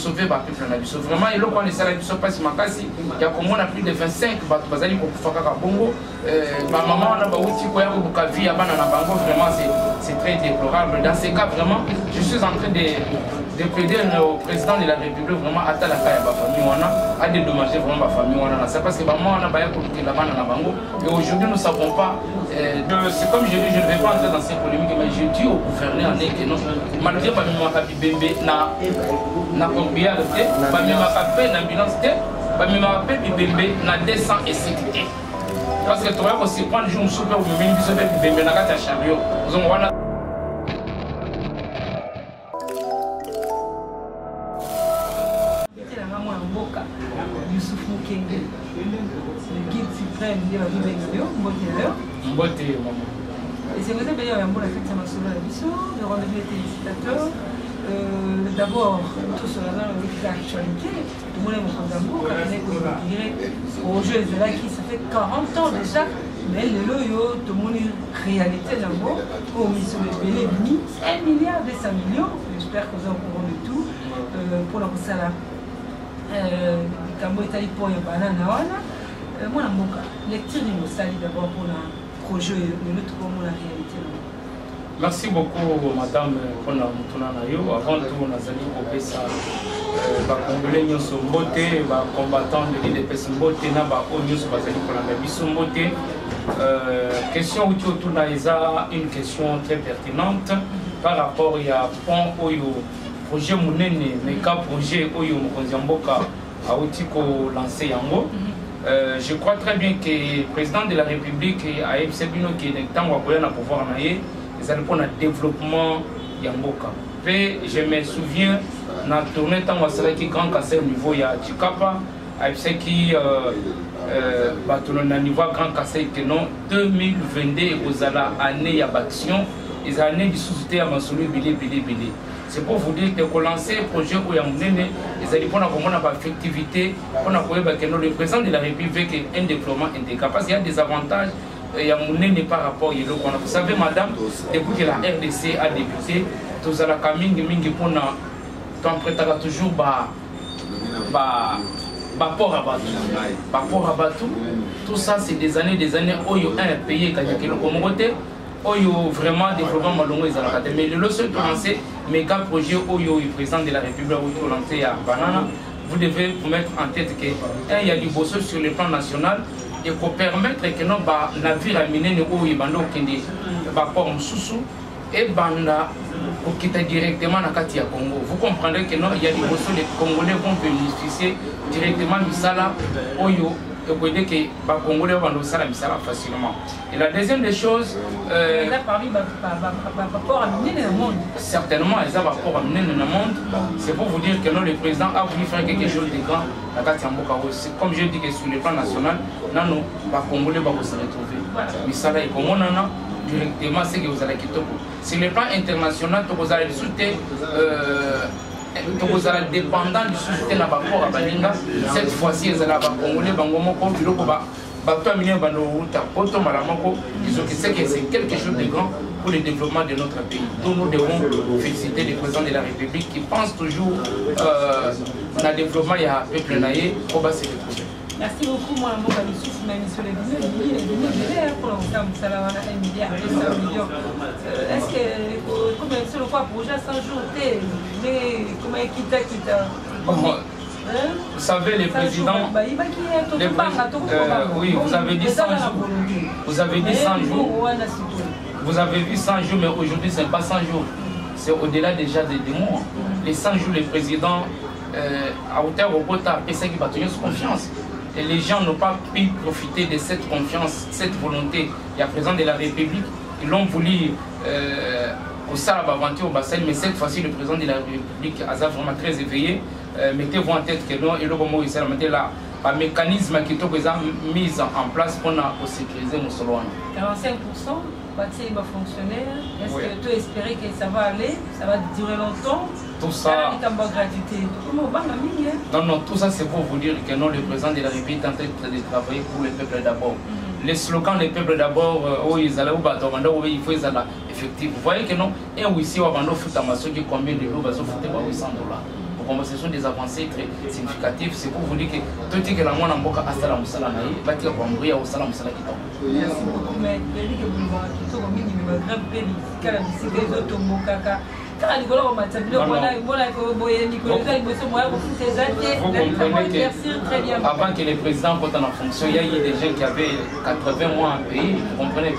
sauver le peuple. Vraiment, il y a des salariés qui sont passés makasi. Il y a comme on a plus de 25 bazali pour faire Bongo. Ma maman, on a aussi quoi pour vie à Banana. Vraiment, c'est très déplorable. Dans ces cas, vraiment, je suis en train de plaider au président de la République vraiment à la famille, à dédommager vraiment ma famille. C'est parce que maman, on a baillé pour la Banana Bango. Et aujourd'hui, nous ne savons pas. C'est comme je dis, je ne vais pas entrer dans ces polémiques, mais je dis au gouverneur que non, malgré que je suis bébé na combien de temps, je suis en ambulance, je suis bébé na 200 et sécurité. Parce que tu vas aussi prendre le jour où je suis bébé na la chariot. Le guide suprême de la vie d'Expio, et c'est vrai que la fête nationale le rendez-vous des téléspectateurs. D'abord, tout cela dans l'actualité, tout le monde est au Zambo, quand on est direct au jeu de là qui ça fait 40 ans déjà, mais le loyo, tout le monde est réalité Zambo, comme ils sont les 1 milliard 200 millions, j'espère que vous êtes au courant de tout, pour la salle. Kambo Italie pour un banane, moi, lecture d'abord pour le projet de notre la réalité. Merci beaucoup, madame, pour la Moutounanayo. Avant tout, on a salué au PESA. Les Congolais sont votés, les combattants de l'IDP sont votés, les ONU sont votés. Question autour de une question très pertinente par rapport à pont Oyo. Projet Mounene, mais quand projet Oyo Mokonziamboka a aussi lancé Yango. Je crois très bien que le président de la République a observé que le temps où il a pouvoir ils allaient pour le développement Yamboka. Et je me souviens, dans la tournée temps où qui grand cassé au niveau de Chikapa, il qui au niveau grand cassé que non 2022 aux années d'action, les années de société à Massoulou Bilé. C'est pour vous dire que pour lancer le projet où il y a ils allaient pour avoir effectivité, pour que le président de la République ait un déploiement intégral. Parce qu'il y a des avantages, il y a par rapport à l'eau. Vous savez, madame, depuis que la RDC a débuté, tous à la Kaming, on toujours port à Batou. Tout ça, c'est des années où il y a un pays qui a été vraiment développement malongo mais le seul lancé méga projet le président de la République a lancé à Banana, vous devez vous mettre en tête que il y a du bosso sur le plan national et pour permettre que nos navires à miner ne bando kende port Msusu et banda pour quitter directement dans Katia Congo. Vous comprendrez que non, il y a du bosso, les Congolais vont bénéficier directement du salaire Oyo. Pour dire que les Congolais vont nous faire facilement. Et la deuxième des choses, certainement, ils ont rapport à mener dans le monde. C'est pour vous dire que non, le président a voulu faire quelque chose de grand. Comme je dis que sur le plan national, non, les Congolais vont se retrouver. Mais ça là, comme on en a directement, c'est que vous allez quitter. Sur le plan international, vous allez soutenir. Vous allez dépendant du soutien de rapport à Balinga. Cette fois-ci, ils allaient Congolais, Bangomoko, Biloko, Bato Amilien, Banouta, Poto Malamoko. Ils ont dit que c'est quelque chose de grand pour le développement de notre pays. Donc nous devons féliciter le président de la République qui pense toujours dans le développement il y a un peuple naïe pour se retrouver. Merci beaucoup, moi, mon ami Souf, même sur les millions pour l'ensemble, ça va 1 milliard, 200 millions. Est-ce que, comme sur le quoi, projet 100 jours, mais comment quitte vous savez, les présidents. Oui, vous avez dit 100 jours. Vous avez dit 100 jours. Vous avez vu 100 jours, mais aujourd'hui, ce n'est pas 100 jours. C'est au-delà déjà des mois. Les 100 jours, les présidents, à hauteur au quota, et ça qui va tenir sous confiance. Et les gens n'ont pas pu profiter de cette confiance, cette volonté. Il y a le président de la République, ils l'ont voulu au Salab aventure au Bassel, mais cette fois-ci, le président de la République a vraiment très éveillé. Mettez-vous en tête que non, et le moment où il s'est remis là, un mécanisme qui est mis en place pour sécuriser nos solons. 45%, il va fonctionner. Est-ce que tu espères que ça va aller, ça va durer longtemps? Tout ça. Non, tout ça c'est pour vous dire que non, le président de la République est en train de travailler pour le peuple d'abord. Les slogans des peuples d'abord, ils allaient au bateau, il faut être effectif. Vous voyez que non, et ici, on va faire combien de loups, $800. Vous ce sont des avancées très significatives. C'est pour vous dire que tout ce que la moine en boka a sala musala na ye, bati ya kwambria au sala musala kitoko. Merci beaucoup. Mais deli que vous voyez kitoko mingi me grand pays kala bisika ezoto mbokaka. Kala likolo ko matabilo bona ko boye likolo za liboso moya ko futa ezate. Vous comprenez que avant que le président soit en fonction, il y a eu des gens qui avaient 80 mois en pays, vous comprenez.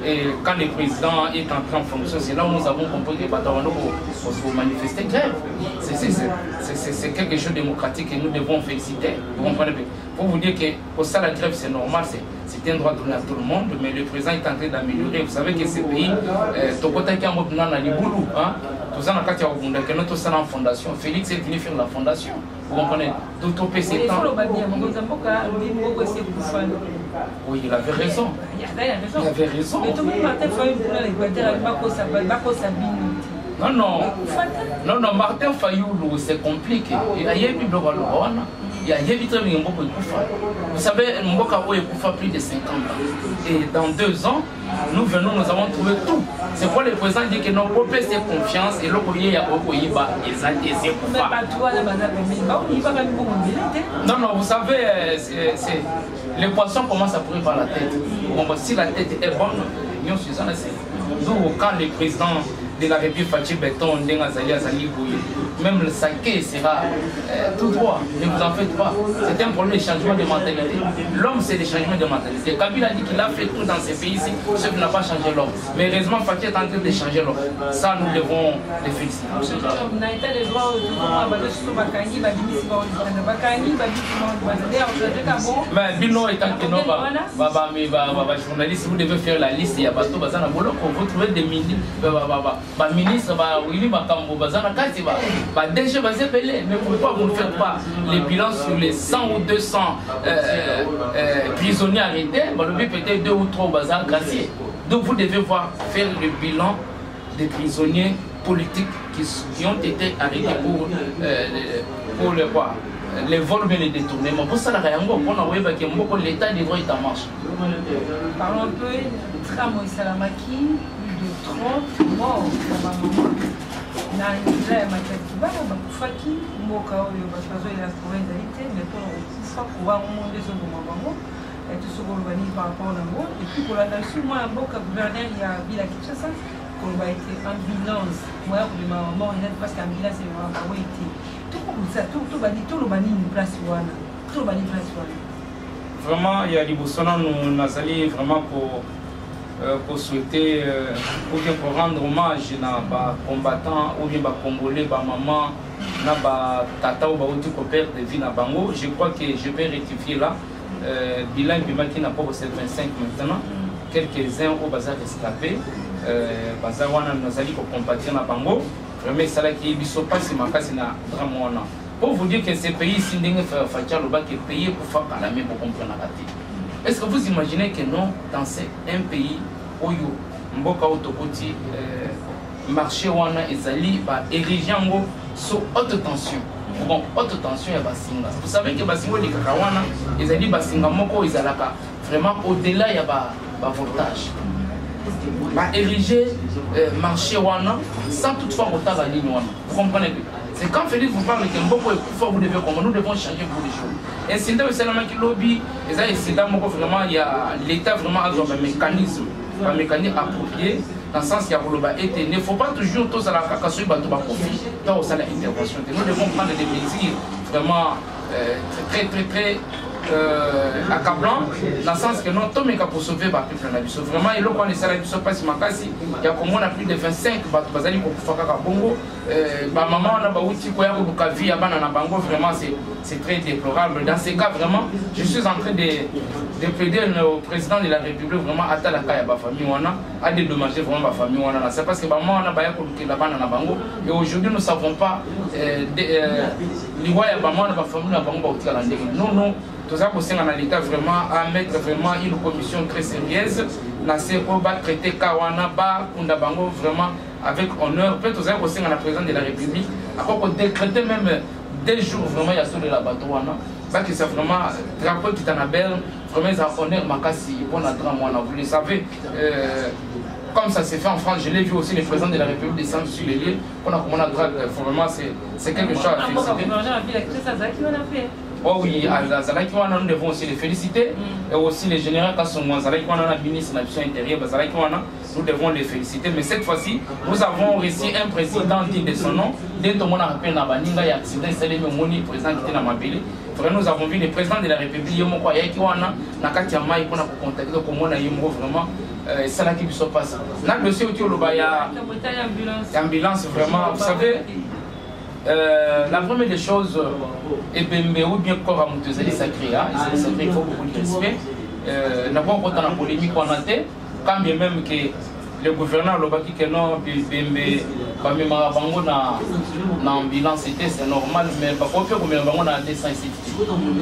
Et quand le président est entré en fonction, c'est là où nous avons compris que Bataouano pour manifester grève. C'est quelque chose de démocratique que nous devons féliciter. Vous comprenez. Pour vous dire que pour ça la grève c'est normal, c'est un droit donné à tout le monde, mais le président est en train d'améliorer. Vous savez que ces pays, Tokota qui a monté dans les boulot, tout ça dans tout ça en fondation. Félix est venu faire la fondation. Vous comprenez. Tout au PC temps. Oui, il avait raison. Il avait raison. Mais tout le monde Martin Fayou pour non, Martin Fayou, c'est compliqué. Il y a eu il y a vous savez, Mboka a plus de 50 ans. Et dans 2 ans, nous avons trouvé tout. C'est pourquoi le président dit que nous peut faire confiance et l'autre il y a non, vous savez, les poissons commencent à courir par la tête. Si la tête est bonne, nous, quand le président de la République Fatih Béton, même le saké sera tout droit. Ne vous en faites pas. C'est un problème de changement de mentalité. L'homme, c'est des changements de mentalité. Kabila dit qu'il a fait tout dans ces pays-ci, ce qui n'a pas changé l'homme. Mais heureusement, Fatih est en train de changer l'homme. Ça, nous devons les féliciter. Mais Bino étant que nous, journalistes, vous devez faire la liste. Il y a bateau, vous trouvez des ministres, Willy Makambo, DG, mais pourquoi vous ne faites pas les bilans sur les 100 ou 200 prisonniers arrêtés? Le but peut-être 2 ou 3 au bazar gracier. Donc vous devez faire le bilan des prisonniers politiques qui ont été arrêtés pour le quoi? Les vols mais les détournements. Pour ça, l'État des droits est en marche. Parlons un peu de Tramo Salamaki, plus de 30 morts. Na nzela ya mataki bana bakufaki mboka oyo bazoela province d'Haïti mais pour ça pouvoir monde zo ngoma bango et tout ce qu'on va dire par rapport à l'ango et puis pour la nation moi mboka gouverneur ya bila Kinshasa qu'on va être ambulance moi pour les mamans il parce qu'ambulance c'est vraiment pas été tout comme ça tout va dire tout le bani une place wana tout le bani place wana vraiment il y a des bosona nous nazali vraiment pour souhaiter ou bien pour rendre hommage à combattants ou bien congolais, maman, tata ou père de vie na bango. Je crois que je vais rectifier là. Bilan qui n'a pas 25 maintenant. Quelques-uns au bazar escapé. Bazar wana nazali pour compatir na bango. Vraiment ça là qui biso pas si makasi na drame. Pour vous dire que ces pays si ndenge fatia loba que payer pour faire calamé pour comprendre la raté. Est-ce que vous imaginez que non, dans un pays où Mboka Otokoti, marché wana ezali érigé sur haute tension. Bon, haute tension et basinga. Vous savez que basinga les kakawana, ezali basinga moko ezalaka vraiment au-delà ya ba voltage. Érigé marché wana sans toutefois retard la ligne wana. Vous comprenez? C'est quand Félix vous parle que Mboko est fort, vous devez comprendre, nous devons changer beaucoup de choses. Et c'est là qui lobby, et ça, c'est là vraiment, il y a l'État vraiment a un mécanisme approprié, dans le sens qu'il y a il ne faut pas toujours tout ça la cacasse, profit, dans l'intervention. Nous devons prendre des mesures vraiment très accablant, dans le sens que non, tout est pour sauver le peuple. Vraiment, il y a des salariés qui sont pas si makasi, il y a comme on a plus de 25 bazali pour faire bongo. Maman, on a bauti quoi pour vie à banana bango. Vraiment, c'est très déplorable. Dans ces cas, vraiment, je suis en train de plaider au président de la République vraiment à la famille à dédommager vraiment ma famille. C'est parce que maman on a baillé pour la banana bango. Et aujourd'hui, nous ne savons pas les voyants maman on a famille na bango bauti à la non. Tout ça pour l'État vraiment à mettre vraiment une commission très sérieuse. Na seko ba traiter kawana ba kunda bango vraiment avec honneur. Peut-être tout ça pour la présidente de la République. Après pour décréter même 2 jours vraiment il y a sur la bateau wana. Parce que c'est vraiment drapeau qui t'en a belle. Vraiment ils ont honneur makasi pour la drame wana. Vous le savez. comme ça s'est fait en France, je l'ai vu aussi, le président de la République descendre sur les lieux, on a commandé à droite, vraiment c'est quelque chose à féliciter. Oh oui, nous devons aussi les féliciter, et aussi les généraux Kassongo, le ministre de l'Action intérieure, nous devons les féliciter, mais cette fois-ci, nous avons réussi un président digne de son nom, dès que nous avons nous avons vu le président de la République, c'est là qui se passe. Dans le dossier où il y a ambulance, vraiment, vous savez, la première des choses, et ou bien corps à Moutezali sacré, il faut beaucoup de respect. Nous avons pas la polémique en été, quand bien même que le gouverneur Lobaki que non, Bembe, parmi Marabango dans l'ambulance, c'est normal, mais pas pour faire comme on a 207.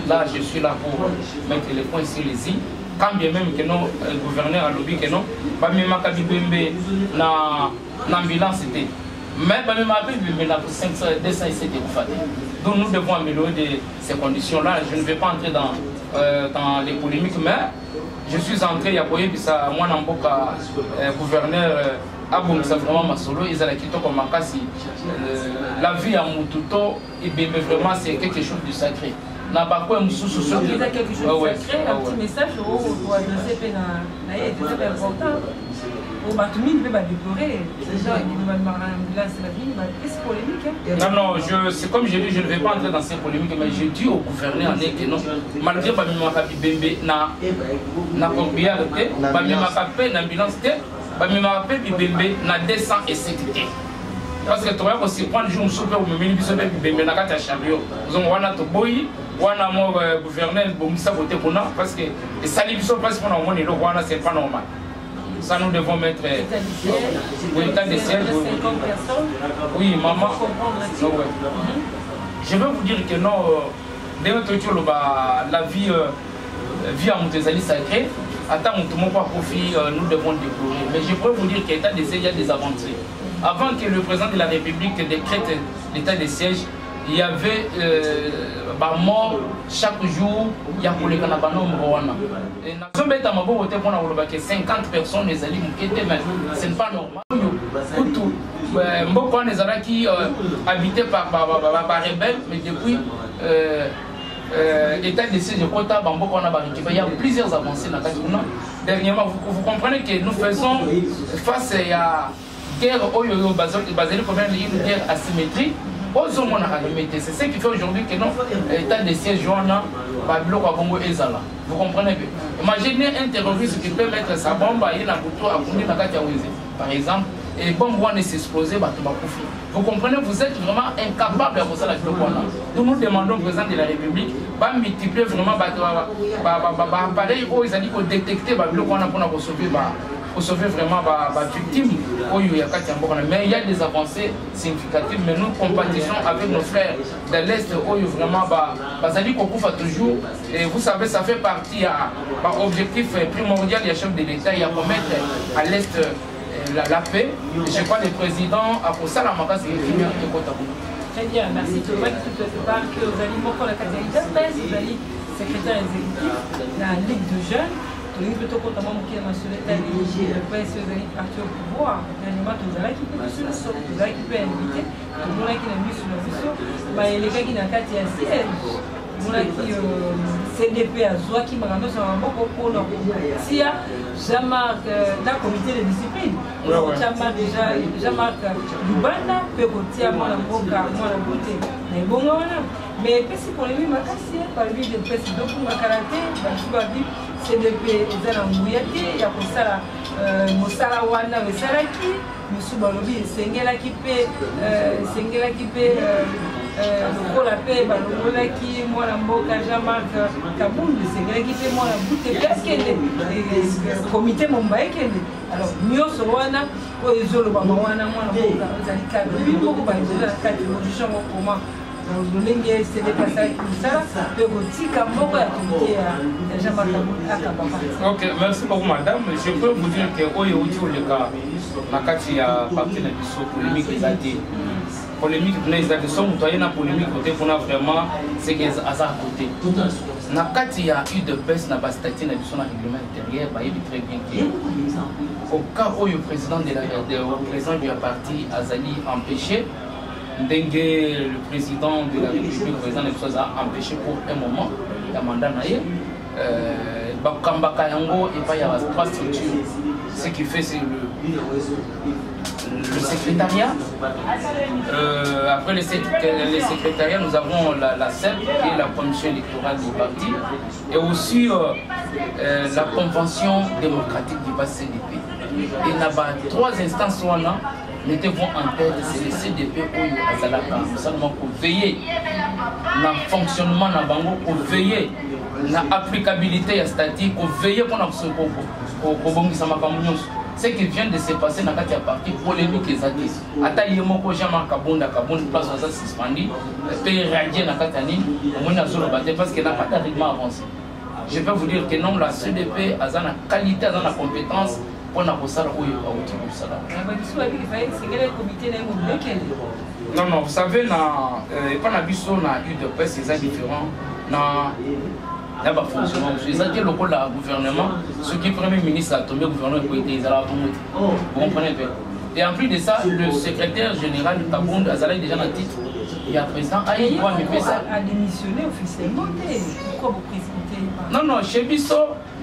Là, je suis là pour mettre les points sur les i. Quand bien même que non, le gouverneur a lobby que non, parmi Makabi Bembe dans l'ambulance, c'était. Mais parmi Makabi Bembe dans 207. Donc nous devons améliorer ces conditions-là. Je ne vais pas entrer dans les polémiques, mais je suis entré, il y a moi, gouverneur Abomsa vraiment Masolo, ils ont quitté comme Makasi. La vie à Moututo, et vraiment c'est quelque chose de sacré. N'a pas quoi quelque chose de sacré, un petit message pour adresser c'est important. Non, non, c'est comme je dis, je ne vais pas entrer dans ces polémiques, mais je dis au gouverneur que non, malgré que Bembe n'a pas l'ambulance, Bembe n'a 207. Parce que tu vas aussi prendre le jour où Bembe n'a pas de chariot. Nous avons un gouverneur parce que ça c'est pas normal. Ça, nous devons mettre l'état de siège. Oui, maman. Je veux vous dire que non, la vie à Moutezali sacré, attends, nous devons déplorer. Mais je peux vous dire qu'à l'état de siège, il y a des avancées. Avant que le président de la République décrète l'état de siège, il y avait mort chaque jour, il y a pour les Canabano Mouana. Et nous 50 personnes, les alliés, ce n'est pas normal. Mboko les alliés qui habitaient par rebelles, mais depuis l'état de siège de Kota, il y a plusieurs avancées dans le cas. Dernièrement, vous comprenez que nous faisons face à guerre une guerre asymétrique. C'est ce qui fait aujourd'hui que non, l'état de siège vous comprenez bien. Imaginez un terroriste qui peut mettre sa bombe à par exemple, et bombe va s'exploser, vous comprenez, vous êtes vraiment incapable de faire ça. Nous demandons au président de la République de multiplier vraiment l'appareil où ils ont détecté pour sauver vraiment les victimes. Mais il y a des avancées significatives, mais nous compatissons avec nos frères de l'Est où vraiment toujours. Et vous savez, ça fait partie de l'objectif primordial du chef de l'État, il y a pour mettre à l'Est la paix. Je crois que le président a pour ça la masse de Très bien, merci. Je vois que tu parles que vous allez monter la catégorie vous allez secrétaire exécutif de la Ligue de jeunes. Vous avez plutôt notamment qui est mentionné le PS parti au pouvoir. Dernièrement, vous avez qui peut sur le sol, vous avez qui peut inviter, tout le monde qui n'a mis sur le vaisseau, mais les gars qui n'ont pas de siège. Vous avez qui CDP à Zoa qui m'a ramené sur un bon pour leur s'il y a Jean-Marc d'un comité de discipline. Jean-Marc Lubanda peut continuer à moi la beauté. Mais bon, mais si pour les mêmes par lui de président pour ma karaté, CDP eza na nguya te ya kosala mosala wana esalaki mosusu balobi esengelaki mpe lokola mpe balongolaki mwana mboka Jean-Marc Kabundu esengelaki mpe mwana bute mpe akende komite momba ekende alors nyonso wana oyo ezolobama wana mwana mboka ezali cadre bino moko baeza na kati position mokoma ndenge c'est dépassé ça de botika moko ya comité ya Jean-Marc Kabundu. Ok, merci beaucoup madame. Je peux vous dire que oyo uti oleka na kati ya parti na biso polémique ezati. Polémique na ezati so muto ayena polémique côté pour vraiment c'est que aza à côté. Na kati ya UDPS na ba statut na biso na règlement intérieur ba yebi très bien que au cas où le président du parti Azali empêché, le président de la République, le président de a empêché pour un moment, le mandat naïe, Bakambaka Yango et pas il y a trois structures. Ce qui fait c'est le secrétariat. Après le secrétariat, nous avons la CEP, qui est la commission électorale du parti, et aussi la convention démocratique du CDP. Et il y a trois instances où nous devons en tête, c'est le CDP où nous seulement pour veiller dans le fonctionnement de Bango, pour veiller dans l'applicabilité statique, pour veiller pour ce qui vient de se passer dans la partie polémique des artistes. Ata yemoko jama kabunda place à suspendu, peut radier dans la Catanie, parce qu'elle n'a pas d'arrivement avancé. Je peux vous dire que non, la CDP a la qualité, a la compétence pour la salle où il va non, non, vous savez, pas la biso na UDPS, c'est différent. Il y a un fonctionnement. Les alliés locaux, le gouvernement, ce qui est premier ministre a tombé, le gouvernement a été vous comprenez bien. Et en plus de ça, le secrétaire général du Kabound a déjà un titre. Il y a président Aïe, a démissionné officiellement. Pourquoi vous présidez pas? Non, non, chez Bisso,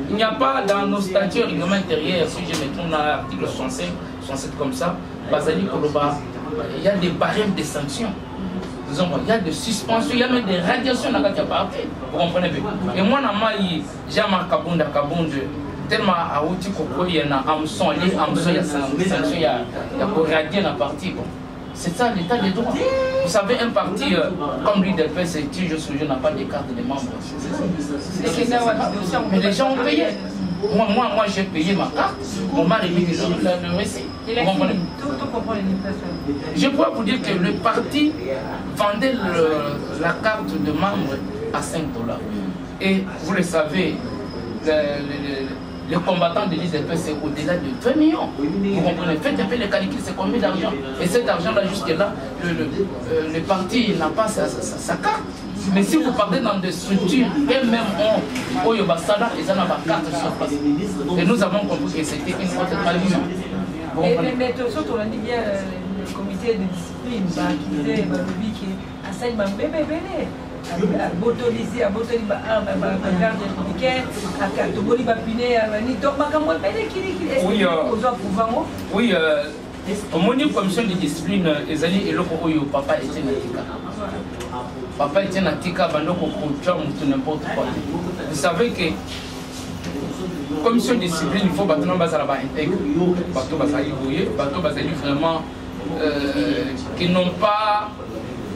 il n'y a pas dans nos statuts règlement intérieur, si je me trompe dans l'article 65, 67 comme ça, Bazali Koloba, il y a des barèmes de sanctions. Il y a des suspensions, il y a même des radiations dans la partie. Vous comprenez bien. Et moi, j'ai un Kabound, tellement à outil il y a un hameçon, il y a sanctions, il y a radier dans la partie. C'est ça l'état des droits. Vous savez, un parti comme l'UDPS, c'est toujours ce n'a pas de carte de membres. Mais les gens ont payé. Moi j'ai payé ma carte, on m'a remis le récit. Je pourrais vous dire que le parti vendait la carte de membre à 5 $. Et vous le savez, les combattants de l'UDPS, c'est au-delà de 20 millions. Vous comprenez? Faites un peu les calculs, c'est combien d'argent? Et cet argent-là, jusque-là, le parti n'a pas sa carte. Mais si vous partez dans des structures, elles-mêmes ont Oyobasada, ils en ont ma carte sur place. Et nous avons compris que c'était une autre tradition. Mais tout ça, on a dit bien le comité de discipline qui disait que Assaï m'a bébé. À Botolisi, à Botoli, à garde républicaine, à Katoboli, à Piné, à Mani, donc ma campagne, oui, au commission de discipline, les alliés et le papa était natika. Papa était natika, bandoko pour n'importe quoi. Vous savez que commission de discipline, il faut battre dans base à la bas intègre, bateau basali vraiment qui n'ont pas.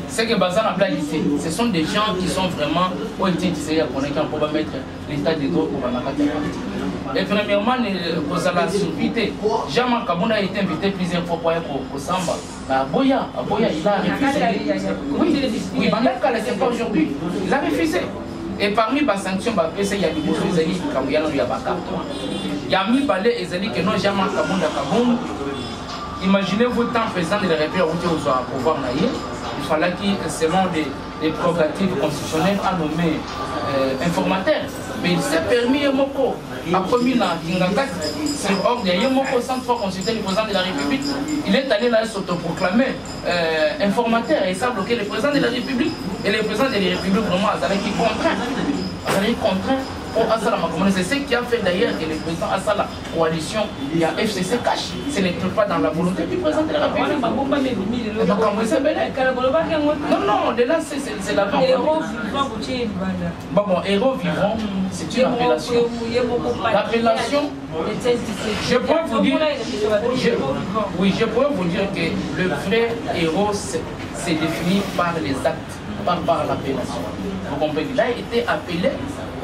C'est que Bazar a planifié. Ce sont des gens qui sont vraiment au été qui pour mettre l'état des droits pour la partie. Et premièrement, pour la survité, Jean-Marc Kabounda a été invité plusieurs fois pour Samba. Mais à Boya, il a refusé. Oui, c'est pas aujourd'hui. Il a refusé. Et parmi les sanctions, il y a des choses qui ont été il y a mis balai et Zali que non, Jean-Marc Kabounda. Imaginez-vous, tant président de la République au pouvoir naïf. Il fallait qu'il, selon des prérogatives constitutionnelles, à nommer informateur. Mais il s'est permis Yomoko, a commis dans Kingakat, c'est hors de Yomoko sans fois consulter le président de la République. Il est allé là s'autoproclamer informateur et ça a bloqué le président de la République. Et le président de la République, vraiment, qui contraint. C'est ce qui a fait d'ailleurs que le président a la coalition, il y a FCC cache. Ce n'est pas dans la volonté du président de la République. Non, non, de là, c'est la vente. Bon, héros vivant, c'est une appellation. L'appellation, je pourrais vous dire, je pourrais vous dire que le vrai héros, c'est défini par les actes, pas par l'appellation. Vous comprenez? Il a été appelé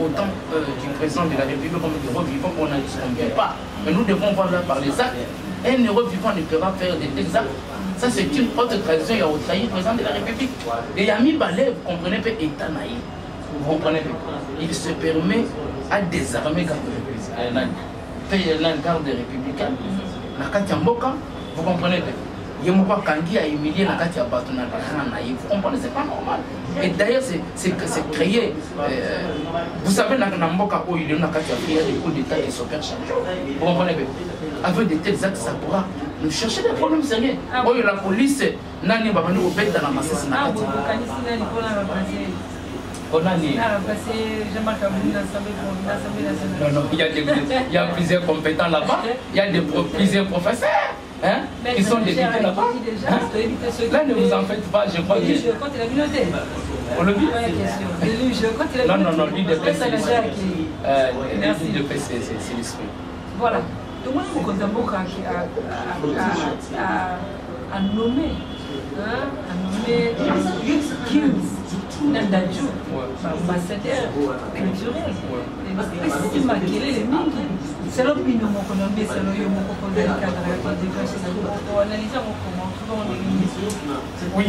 autant du président de la République comme héros vivant qu'on ne distingue pas. Mais nous devons voir là par les actes. Un héros vivant ne peut pas faire des tels actes. Ça, c'est une autre tradition. Il y a trahi le président de la République. Et Yami Balé, vous comprenez pas, État naïf. Vous comprenez pas. Il se permet à désarmer la garde républicaine. La Katiamboka, vous comprenez pas. il y a Kangi a humilié la carte à Batona. Vous comprenez, c'est pas normal. Et d'ailleurs, c'est créé. Vous savez, dans Namboka, il y a une carte à des coups d'État qui s'opèrent chaque jour. Vous comprenez? Avec de tels actes, ça pourra nous chercher des problèmes sérieux. Oh, la police, Nani va venir au bête dans la masse. On a dit. Non, non, il y a plusieurs compétents là-bas, il y a plusieurs professeurs hein, qui sont députés là-bas. Hein? Là, ne vous en faites pas, je crois que. On le dit? Non, non, non, l'UDP, c'est l'esprit. L'UDP, c'est l'esprit. Voilà. Donc, moi, je à nommer Gims, Nandadjou, ambassadeur culturel. C'est l'opinion qu'on a mis, c'est oui,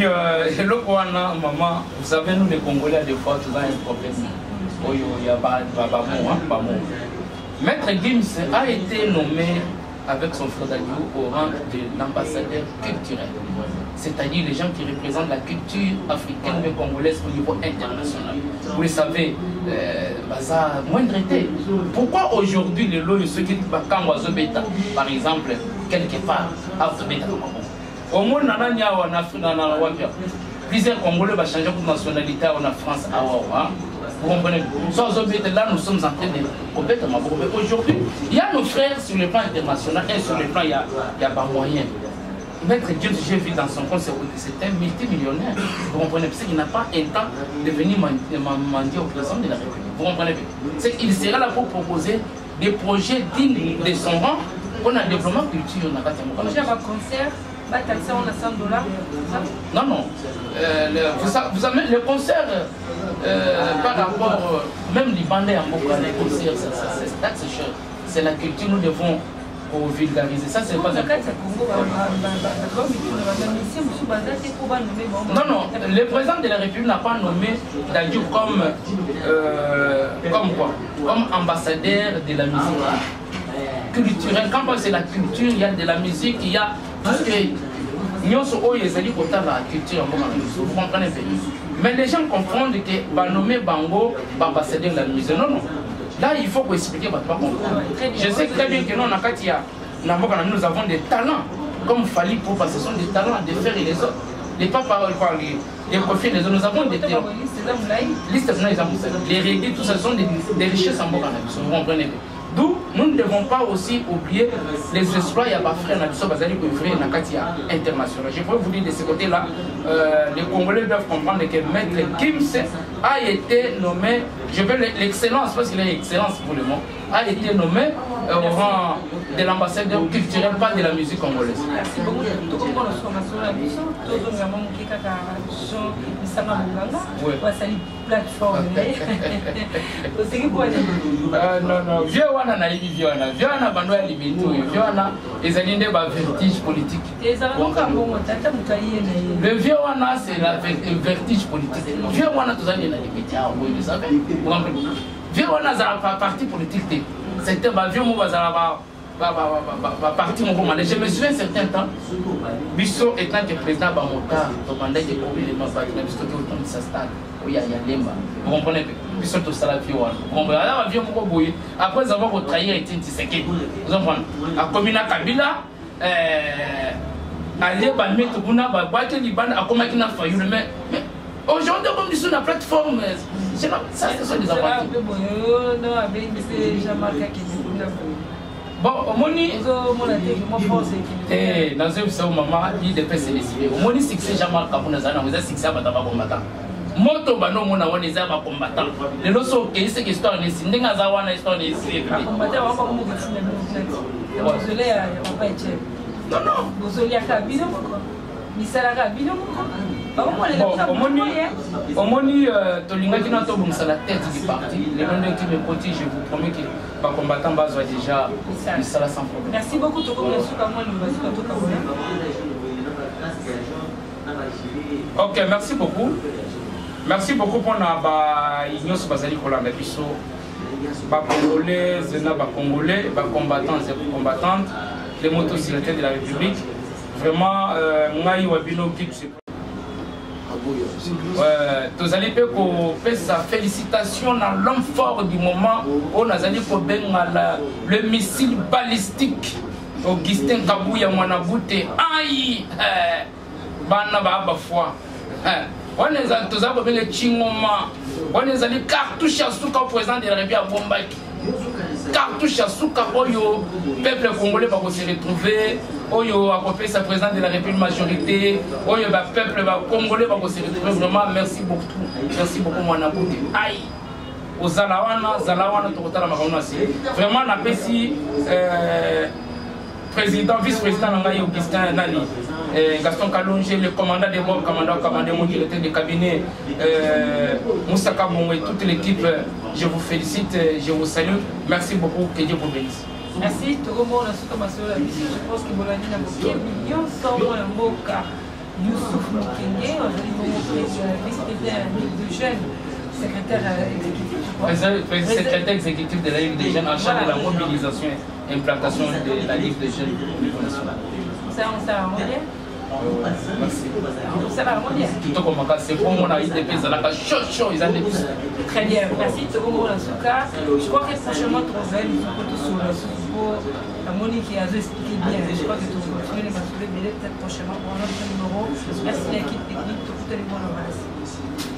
hello, maman, vous savez, nous les Congolais, des fois, nous avons un problème. Il y a pas Maître Gims a été nommé avec son frère Daniel au rang de l'ambassadeur culturel. C'est-à-dire les gens qui représentent la culture africaine mais congolaise au niveau international. Vous le savez, moindre été. Pourquoi aujourd'hui les lois ceux qui quand Wazobeta, par exemple, quelque part, Wazobeta au moins en Afrique, plusieurs Congolais vont changer de nationalité en France. Vous comprenez? Là, nous sommes en train de complètement. Aujourd'hui, il y a nos frères sur le plan international et sur le plan, il y a pas moyen. Maître Gims, j'ai vu dans son compte, c'est un multimillionnaire. Vous comprenez? Parce qu'il n'a pas un temps de venir mendier au président de la République. Vous comprenez? Il sera là pour proposer des projets dignes de son rang qu'on a développement culture. J'ai un concert. On a $100, non, non. Vous avez le concert par rapport, même les bandits en Boka, les concerts, c'est cher. C'est la culture, nous devons vulgariser. Ça, c'est pas un non, non. Le président de la République n'a pas nommé Dadju comme quoi? Comme ambassadeur de la musique culturelle. Quand c'est la culture, il y a de la musique, il y a tout ce que nous sommes la culture. Vous comprenez bien. Mais les gens confondent que va nommer Bango ambassadeur de la musique. Non, non. Là, il faut expliquer votre pas comprendre. Je sais très bien que nous avons des talents, comme Fali pour parce que ce sont des talents de faire et les autres. Les pas parler, les profils les autres. Nous avons des talents. Les reggae, tout ça sont des richesses en Boka. Vous comprenez bien. D'où nous ne devons pas aussi oublier les exploits et frères internationaux. Je peux vous dire de ce côté-là, les Congolais doivent comprendre que Maître Gims a été nommé, je veux l'excellence, parce qu'il a l'excellence pour le moment, a été nommé au rang de l'ambassadeur culturel, pas de la musique congolaise. Merci beaucoup. Non, non, vieux wana na hivi vieux wana bando ya limito, vieux wana ezali nde ba vertige politique. Le vieux wana c'est la vertige politique. Vieux wana tozali na limite ya vous savez. Vieux wana za parti politique. C'était ba vieux mo bazala ba parti mon commandé. Je me souviens un certain temps, Bisso étant que président Bamota, pendant que le gouvernement Bisso qui autant de sa stade. Il y a Lemba. Vous comprenez? Bisso tout ça la vie. Vous comprenez? Alors, vieux mon boy. Après avoir retrahi et été séqué. Vous comprenez? À Komina Kabila, aller balmer tout le monde, battre les bandes, à comment il n'a pas eu le mais aujourd'hui, comme dit sur la plateforme, c'est ça, ce sont des avantages. Bon, au moni, dans un seul moment, il est décidé. Au moni, c'est que c'est Jamal Kapounazana, vous êtes succès à Bataba combattant. Moto bano mona wana eza ba combattant. Le loso ke c'est histoire ni sindinga za wana histoire ni c'est. Combattant wa ko mu ke tsine no. Bozole ya papa eche. Non non, bozole ya ka bino moko. Misala ka bino moko. Omoni Tolingaki na to bomsa la tête du parti. Les gens qui me protègent, je vous promets que les combattants bas déjà misala sans problème. Merci beaucoup to ko suka moi nous vas to ka bona. OK, merci beaucoup. Merci beaucoup pour l'union sur Basali Kolanda Bisso. Congolais, Congolais, combattants et combattantes, les motocyclistes de la République. vraiment ngai wabino kitu tozali mpe kopesa félicitation na l'homme fort du moment oyo nazali kobenga le missile balistique Augustin Kabuya Mwanabute ai bana baba foi wana ezali tozali kobenga Chingoma wana ezali cartouche ya suka au président de la République ya bombaki cartouche ya suka oyo peuple congolais va se retrouver oyo akopesa président de la République majorité oyo ba peuple ba congolais va se retrouver vraiment merci beaucoup Mwanabute ai ozalawana tokotala makambo asi vraiment napesi président vice-président Nangaï Augustin Nani Gaston Kalonge, le commandant des bombes, commandant directeur de cabinet Moussa Kabongo et toute l'équipe, je vous félicite, je vous salue. Merci beaucoup, que Dieu vous bénisse. Merci, tout le monde a su commencer la mission. Je pense que vous l'avez dit dans vos millions, sans moi, le mot car Youssouf Mokenge, on a dit vice-président de jeunes, secrétaire exécutif. Secrétaire exécutif de la Ligue des jeunes en charge de la mobilisation et implantation de la Ligue des jeunes au niveau national. Ça va bien. Merci. Ça va bien. Tout comme c'est pour moi, ils ont des Très bien, merci. Tout le monde en tout cas. Je crois que prochainement, tu vas sur la Monique qui a expliqué bien. Je crois que tu vas continuer les masculins, peut-être prochainement pour un autre numéro. Merci l'équipe technique, tout le monde.